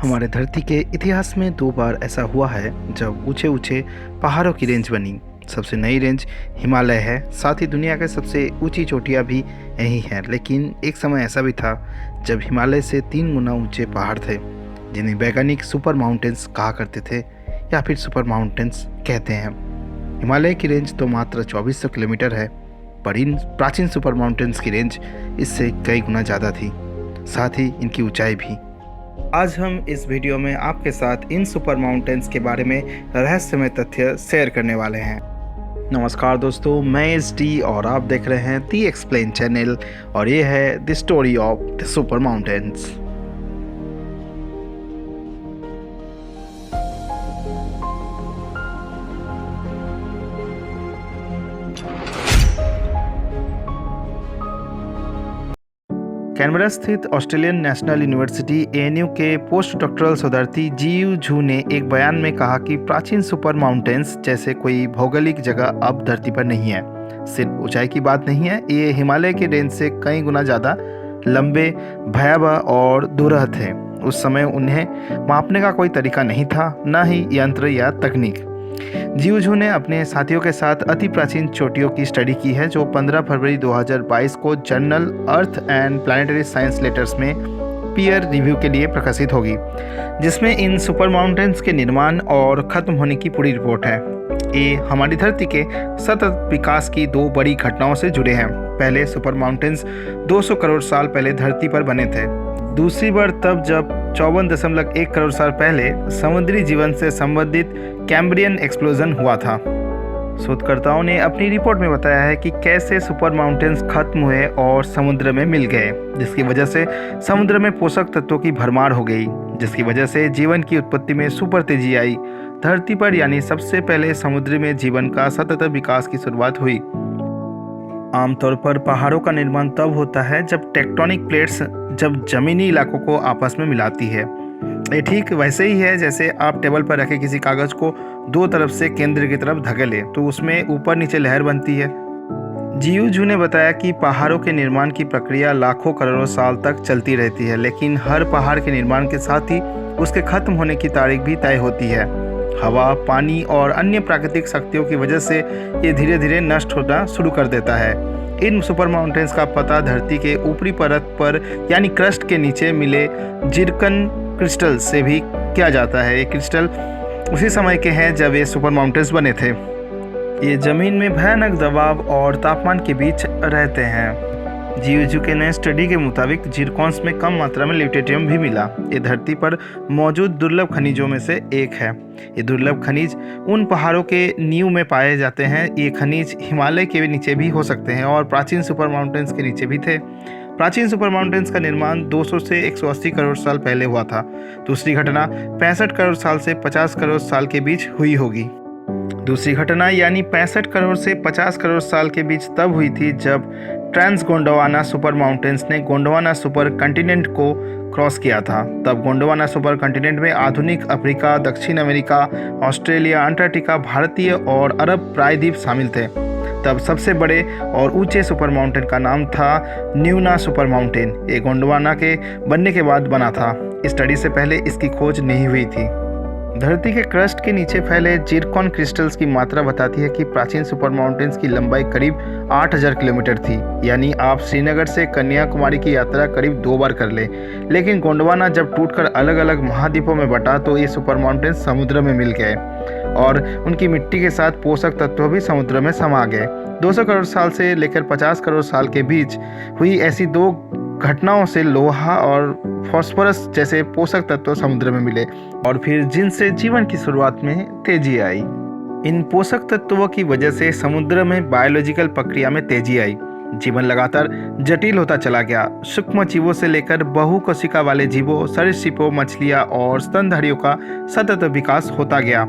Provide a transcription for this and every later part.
हमारे धरती के इतिहास में 2 बार ऐसा हुआ है जब ऊंचे ऊंचे पहाड़ों की रेंज बनी। सबसे नई रेंज हिमालय है, साथ ही दुनिया के सबसे ऊंची चोटियां भी यही हैं। लेकिन एक समय ऐसा भी था जब हिमालय से 3 गुना ऊंचे पहाड़ थे, जिन्हें वैज्ञानिक सुपर माउंटेन्स कहा करते थे या फिर सुपर माउंटेन्स कहते हैं। हिमालय की रेंज तो मात्र 2400 किलोमीटर है, पर इन प्राचीन सुपर माउंटेन्स की रेंज इससे कई गुना ज़्यादा थी, साथ ही इनकी ऊंचाई भी। आज हम इस वीडियो में आपके साथ इन सुपर माउंटेन्स के बारे में रहस्यमय तथ्य शेयर करने वाले हैं। नमस्कार दोस्तों, मैं एस डी और आप देख रहे हैं दी एक्सप्लेन चैनल और ये है the story of the super mountains. Canberra स्थित ऑस्ट्रेलियन नेशनल यूनिवर्सिटी ANU के पोस्ट डॉक्टरल शोधार्थी जीयू झू ने एक बयान में कहा कि प्राचीन सुपर माउंटेन्स जैसे कोई भौगोलिक जगह अब धरती पर नहीं है। सिर्फ ऊंचाई की बात नहीं है, ये हिमालय की रेंज से कई गुना ज़्यादा लंबे, भयावह और दुरूह थे। उस समय उन्हें मापने का कोई तरीका नहीं था, न ही यंत्र या तकनीक। जीयू झू ने अपने साथियों के साथ अति प्राचीन चोटियों की स्टडी की है, जो 15 फरवरी 2022 को journal earth and planetary science letters में पीयर रिव्यू के लिए प्रकाशित होगी, जिसमें इन सुपर माउंटेन्स के निर्माण और खत्म होने की पूरी रिपोर्ट है। ये हमारी धरती के सतत विकास की 2 बड़ी घटनाओं से जुड़े हैं। पहले सुपर माउंटेन्स 200 करोड़ साल पहले धरती पर बने थे। दूसरी बार तब जब 54.1 करोड़ साल पहले समुद्री जीवन से संबंधित कैम्ब्रियन एक्सप्लोजन हुआ था। शोधकर्ताओं ने अपनी रिपोर्ट में बताया है कि कैसे सुपर माउंटेन्स खत्म हुए और समुद्र में मिल गए, जिसकी वजह से समुद्र में पोषक तत्वों की भरमार हो गई, जिसकी वजह से जीवन की उत्पत्ति में सुपर तेजी आई धरती पर। यानी सबसे पहले समुद्र में जीवन का सतत विकास की शुरुआत हुई। आमतौर पर पहाड़ों का निर्माण तब होता है जब टेक्टोनिक प्लेट्स जब जमीनी इलाकों को आपस में मिलाती है। ये ठीक वैसे ही है जैसे आप टेबल पर रखे किसी कागज को 2 तरफ से केंद्र की तरफ धकेलें तो उसमें ऊपर नीचे लहर बनती है। जीयू झू ने बताया कि पहाड़ों के निर्माण की प्रक्रिया लाखों करोड़ों साल तक चलती रहती है, लेकिन हर पहाड़ के निर्माण के साथ ही उसके खत्म होने की तारीख भी तय होती है। हवा, पानी और अन्य प्राकृतिक शक्तियों की वजह से ये धीरे धीरे नष्ट होना शुरू कर देता है। इन सुपर माउंटेन्स का पता धरती के ऊपरी परत पर यानी क्रस्ट के नीचे मिले जिरकन क्रिस्टल से भी किया जाता है। ये क्रिस्टल उसी समय के हैं जब ये सुपर माउंटेन्स बने थे। ये जमीन में भयानक दबाव और तापमान के बीच रहते हैं। जीयू झू के नए स्टडी के मुताबिक जिरकॉन्स में कम मात्रा में ल्यूटेरियम भी मिला। ये धरती पर मौजूद दुर्लभ खनिजों में से एक है। ये दुर्लभ खनिज उन पहाड़ों के नींव में पाए जाते हैं। ये खनिज हिमालय के नीचे भी हो सकते हैं और प्राचीन सुपर माउंटेन्स के नीचे भी थे। प्राचीन सुपर माउंटेन्स का निर्माण 200 से 180 करोड़ साल पहले हुआ था। दूसरी घटना 65 करोड़ साल से 50 करोड़ साल के बीच हुई होगी। दूसरी घटना यानी 65 करोड़ से 50 करोड़ साल के बीच तब हुई थी जब ट्रांस गोंडवाना सुपर माउंटेन्स ने गोंडवाना सुपर कंटिनेंट को क्रॉस किया था। तब गोंडवाना सुपर कंटिनेंट में आधुनिक अफ्रीका, दक्षिण अमेरिका, ऑस्ट्रेलिया, अंटार्कटिका, भारतीय और अरब प्रायद्वीप शामिल थे। तब सबसे बड़े और ऊंचे सुपर माउंटेन का नाम था न्यूना सुपर माउंटेन। ये गोंडवाना के बनने के बाद बना था। स्टडी से पहले इसकी खोज नहीं हुई थी। धरती के क्रस्ट के नीचे फैले जिरकॉन क्रिस्टल्स की मात्रा बताती है कि प्राचीन सुपर माउंटेन्स की लंबाई करीब 8000 किलोमीटर थी। यानी आप श्रीनगर से कन्याकुमारी की यात्रा करीब 2 बार कर लें। लेकिन गोंडवाना जब टूटकर अलग अलग महाद्वीपों में बटा तो ये सुपर माउंटेन्स समुद्र में मिल गए और उनकी मिट्टी के साथ पोषक तत्व भी समुद्र में समा गए। 200 करोड़ साल से लेकर 50 करोड़ साल के बीच हुई ऐसी 2 घटनाओं से लोहा और फास्फोरस जैसे पोषक तत्व समुद्र में मिले और फिर जिनसे जीवन की शुरुआत में तेजी आई। इन पोषक तत्वों की वजह से समुद्र में बायोलॉजिकल प्रक्रिया में तेजी आई। जीवन लगातार जटिल होता चला गया। सूक्ष्म जीवों से लेकर बहुकोशिका वाले जीवों, सरीसृपों, मछलियाँ और स्तनधारियों का सतत विकास होता गया।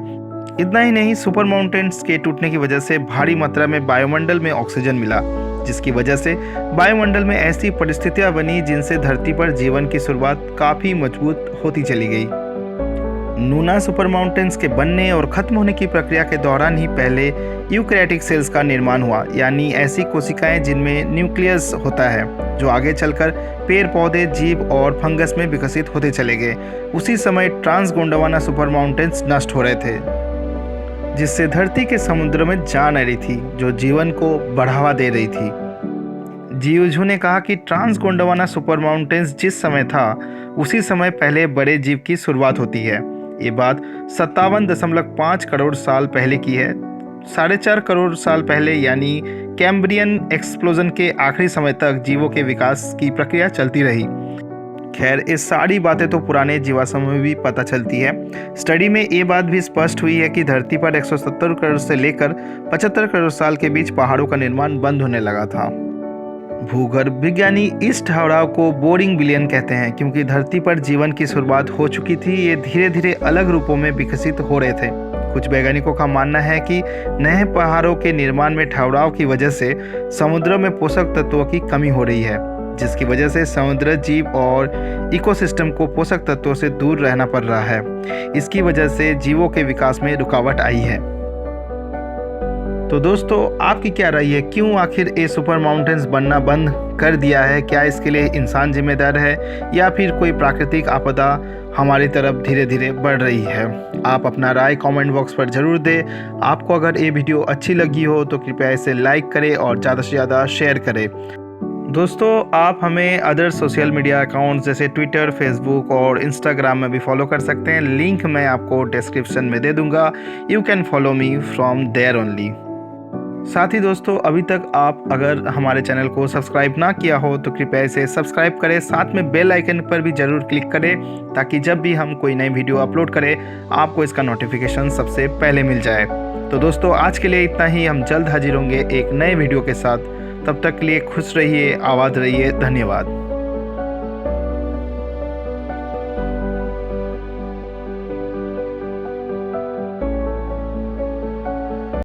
इतना ही नहीं, सुपर माउंटेन्स के टूटने की वजह से भारी मात्रा में वायुमंडल में ऑक्सीजन मिला, जिसकी वजह से वायुमंडल में ऐसी परिस्थितियां बनी जिनसे धरती पर जीवन की शुरुआत काफ़ी मजबूत होती चली गई। लूना सुपर माउंटेन्स के बनने और ख़त्म होने की प्रक्रिया के दौरान ही पहले यूकैरियोटिक सेल्स का निर्माण हुआ, यानी ऐसी कोशिकाएं जिनमें न्यूक्लियस होता है, जो आगे चलकर पेड़ पौधे, जीव और फंगस में विकसित होते चले गए। उसी समय ट्रांसगोंडवाना सुपर माउंटेन्स नष्ट हो रहे थे, जिससे धरती के समुद्र में जान आ रही थी, जो जीवन को बढ़ावा दे रही थी। जियू झू ने कहा कि ट्रांसगोंडवाना सुपर माउंटेन्स जिस समय था, उसी समय पहले बड़े जीव की शुरुआत होती है। ये बात 57.5 करोड़ साल पहले की है। 4.5 करोड़ साल पहले यानी कैम्ब्रियन एक्सप्लोजन के आखिरी समय तक जीवों के विकास की प्रक्रिया चलती रही। खैर, ये सारी बातें तो पुराने जीवाश्म में भी पता चलती है। स्टडी में ये बात भी स्पष्ट हुई है कि धरती पर 170 करोड़ से लेकर 75 करोड़ साल के बीच पहाड़ों का निर्माण बंद होने लगा था। भूगर्भ विज्ञानी इस ठहराव को बोरिंग बिलियन कहते हैं, क्योंकि धरती पर जीवन की शुरुआत हो चुकी थी। ये धीरे धीरे अलग रूपों में विकसित हो रहे थे। कुछ वैज्ञानिकों का मानना है कि नए पहाड़ों के निर्माण में ठहराव की वजह से समुद्र में पोषक तत्वों की कमी हो रही है, जिसकी वजह से समुद्र जीव और इकोसिस्टम को पोषक तत्वों से दूर रहना पड़ रहा है। इसकी वजह से जीवों के विकास में रुकावट आई है। तो दोस्तों, आपकी क्या राय है? क्यों आखिर ये सुपर माउंटेन्स बनना बंद कर दिया है? क्या इसके लिए इंसान जिम्मेदार है या फिर कोई प्राकृतिक आपदा हमारी तरफ धीरे धीरे बढ़ रही है? आप अपना राय कमेंट बॉक्स पर ज़रूर दें। आपको अगर ये वीडियो अच्छी लगी हो तो कृपया इसे लाइक करें और ज़्यादा से ज़्यादा शेयर करें। दोस्तों, आप हमें अदर सोशल मीडिया अकाउंट्स जैसे ट्विटर, फेसबुक और इंस्टाग्राम में भी फॉलो कर सकते हैं। लिंक मैं आपको डिस्क्रिप्शन में दे दूंगा। You can follow me from there only. साथ ही दोस्तों, अभी तक आप अगर हमारे चैनल को सब्सक्राइब ना किया हो तो कृपया इसे सब्सक्राइब करें। साथ में बेल आइकन पर भी ज़रूर क्लिक करें, ताकि जब भी हम कोई नई वीडियो अपलोड करें आपको इसका नोटिफिकेशन सबसे पहले मिल जाए। तो दोस्तों, आज के लिए इतना ही। हम जल्द हाजिर होंगे एक नए वीडियो के साथ। तब तक के लिए खुश रहिए, आबाद रहिए। धन्यवाद।